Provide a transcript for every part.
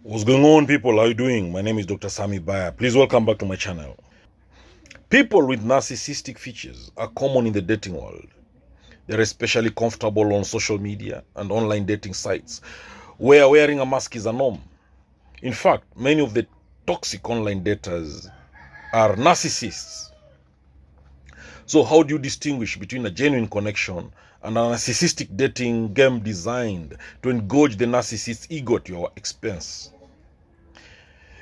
What's going on, people? How are you doing? My name is Dr. Sami Baya. Please welcome back to my channel. People with narcissistic features are common in the dating world. They're especially comfortable on social media and online dating sites where wearing a mask is a norm. In fact, many of the toxic online daters are narcissists. So how do you distinguish between a genuine connection and a narcissistic dating game designed to engorge the narcissist's ego at your expense?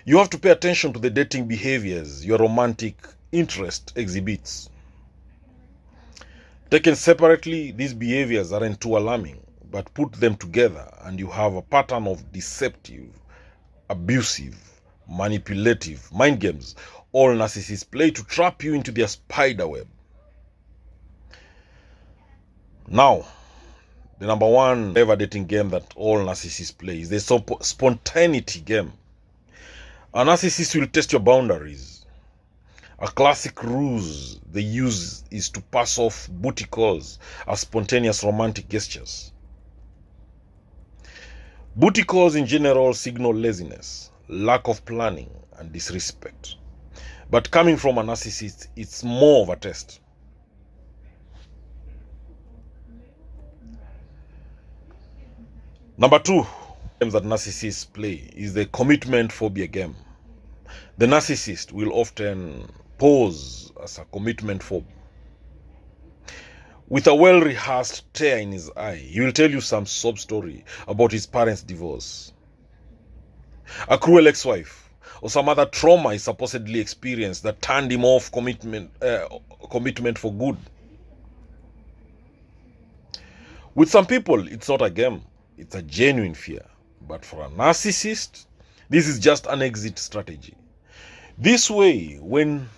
You have to pay attention to the dating behaviors your romantic interest exhibits. Taken separately, these behaviors aren't too alarming, but put them together and you have a pattern of deceptive, abusive, manipulative mind games all narcissists play to trap you into their spider web. Now, the number one ever dating game that all narcissists play is the spontaneity game. A narcissist will test your boundaries. A classic ruse they use is to pass off booty calls as spontaneous romantic gestures. Booty calls in general signal laziness, lack of planning, and disrespect. But coming from a narcissist, it's more of a test. Number two games that narcissists play is the commitment phobia game. The narcissist will often pose as a commitment phobe. With a well-rehearsed tear in his eye, he will tell you some sob story about his parents' divorce, a cruel ex-wife, or some other trauma he supposedly experienced that turned him off commitment for good. With some people, it's not a game, it's a genuine fear. But for a narcissist, this is just an exit strategy. This way, when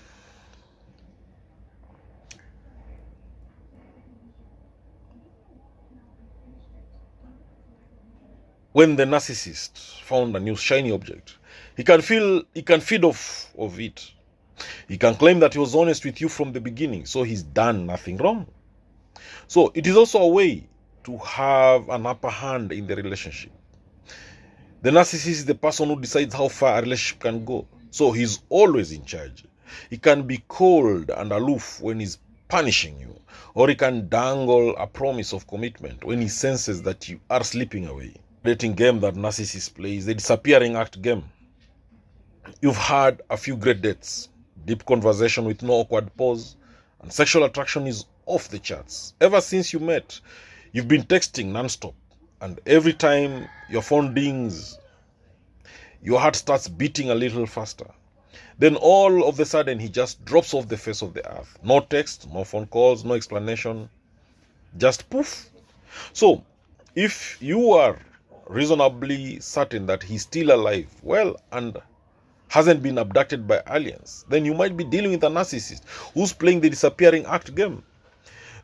the narcissist found a new shiny object, he can feed off of it. He can claim that he was honest with you from the beginning, so he's done nothing wrong. So it is also a way to have an upper hand in the relationship. The narcissist is the person who decides how far a relationship can go. So he's always in charge. He can be cold and aloof when he's punishing you, or he can dangle a promise of commitment when he senses that you are slipping away. Dating game that narcissist plays, the disappearing act game. You've had a few great dates, deep conversation with no awkward pause, and sexual attraction is off the charts. Ever since you met, you've been texting non-stop, and every time your phone dings, your heart starts beating a little faster. Then all of a sudden, he just drops off the face of the earth. No text, no phone calls, no explanation. Just poof. So, if you are reasonably certain that he's still alive, well, and hasn't been abducted by aliens, then you might be dealing with a narcissist who's playing the disappearing act game.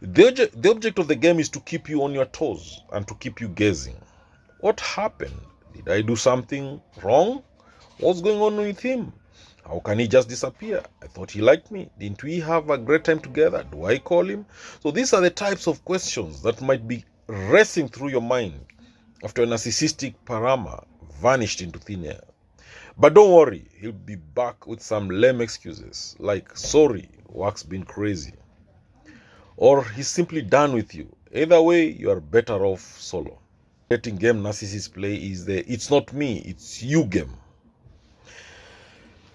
The object of the game is to keep you on your toes and to keep you guessing. What happened? Did I do something wrong? What's going on with him? How can he just disappear? I thought he liked me. Didn't we have a great time together? Do I call him? So these are the types of questions that might be racing through your mind after a narcissistic parama vanished into thin air. But don't worry, he'll be back with some lame excuses like, sorry, work's been crazy. Or he's simply done with you. Either way, you are better off solo. Dating game narcissists play is the it's not me, it's you game.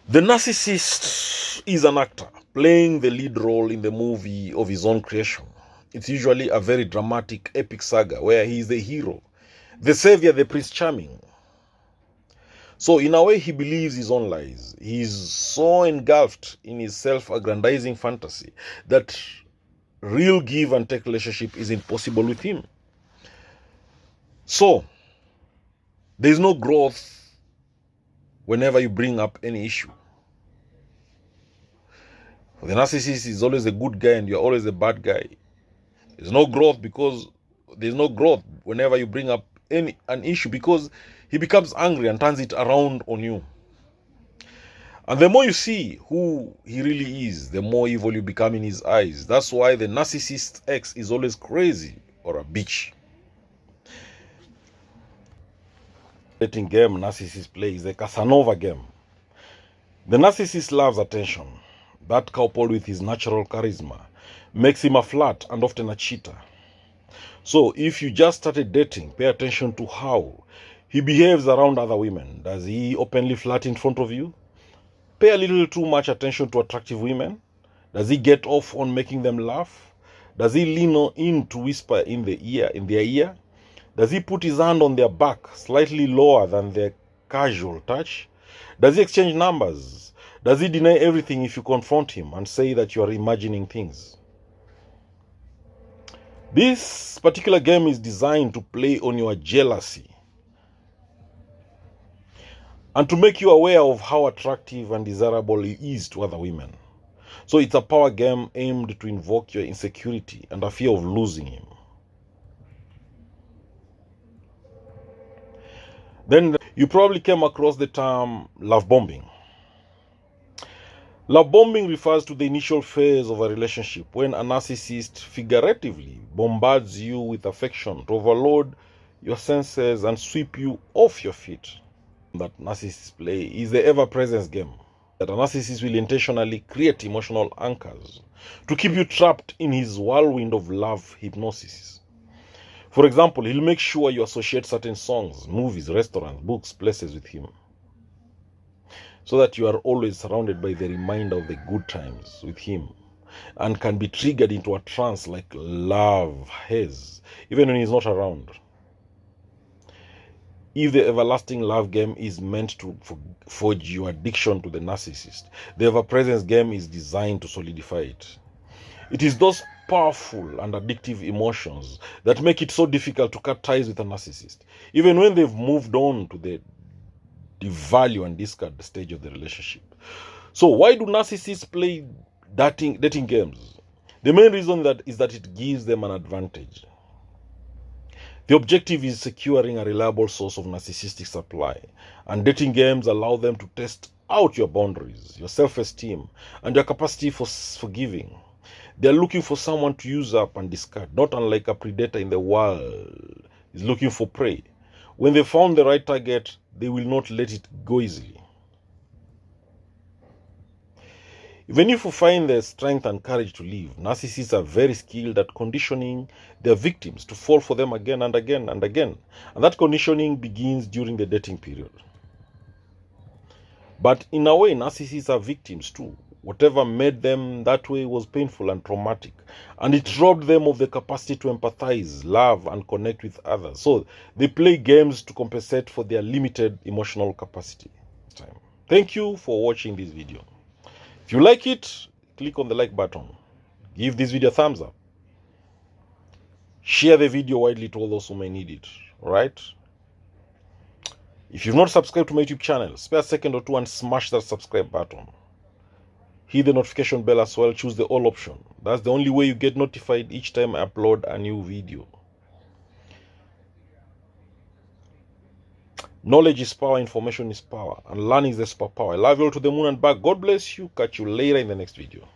The narcissist is an actor playing the lead role in the movie of his own creation. It's usually a very dramatic, epic saga where he is the hero, the savior, the Prince Charming. So in a way, he believes his own lies. He's so engulfed in his self-aggrandizing fantasy that real give and take relationship is impossible with him. So there's no growth whenever you bring up any issue. The narcissist is always a good guy and you're always a bad guy. There's no growth because there's no growth whenever you bring up an issue, because he becomes angry and turns it around on you. And the more you see who he really is, the more evil you become in his eyes. That's why the narcissist ex is always crazy or a bitch. dating game narcissist play is a Casanova game. The narcissist loves attention. That, coupled with his natural charisma, makes him a flirt and often a cheater. So if you just started dating, pay attention to how he behaves around other women. Does he openly flirt in front of you? Pay a little too much attention to attractive women. Does he get off on making them laugh? Does he lean in to whisper in their ear? Does he put his hand on their back slightly lower than their casual touch? Does he exchange numbers? Does he deny everything if you confront him and say that you are imagining things? This particular game is designed to play on your jealousy and to make you aware of how attractive and desirable he is to other women. So it's a power game aimed to invoke your insecurity and a fear of losing him. Then you probably came across the term love bombing. Love bombing refers to the initial phase of a relationship when a narcissist figuratively bombards you with affection to overload your senses and sweep you off your feet. That narcissists play is the ever-present game. That a narcissist will intentionally create emotional anchors to keep you trapped in his whirlwind of love hypnosis. For example, he'll make sure you associate certain songs, movies, restaurants, books, places with him, so that you are always surrounded by the reminder of the good times with him and can be triggered into a trance like love haze, even when he's not around. If the everlasting love game is meant to forge your addiction to the narcissist, the ever-presence game is designed to solidify it. It is those powerful and addictive emotions that make it so difficult to cut ties with a narcissist, even when they've moved on to the devalue and discard stage of the relationship. So why do narcissists play dating games? The main reason is that it gives them an advantage. The objective is securing a reliable source of narcissistic supply, and dating games allow them to test out your boundaries, your self-esteem, and your capacity for forgiving. They are looking for someone to use up and discard, not unlike a predator in the wild is looking for prey. When they found the right target, they will not let it go easily. Even if you find the strength and courage to leave, narcissists are very skilled at conditioning their victims to fall for them again and again and again. And that conditioning begins during the dating period. But in a way, narcissists are victims too. Whatever made them that way was painful and traumatic, and it robbed them of the capacity to empathize, love, and connect with others. So they play games to compensate for their limited emotional capacity. Thank you for watching this video. If you like it, click on the like button. Give this video a thumbs up. Share the video widely to all those who may need it. Alright? If you've not subscribed to my YouTube channel, spare a second or two and smash that subscribe button. Hit the notification bell as well. Choose the all option. That's the only way you get notified each time I upload a new video. Knowledge is power, information is power, and learning is the superpower. I love you all to the moon and back. God bless you. Catch you later in the next video.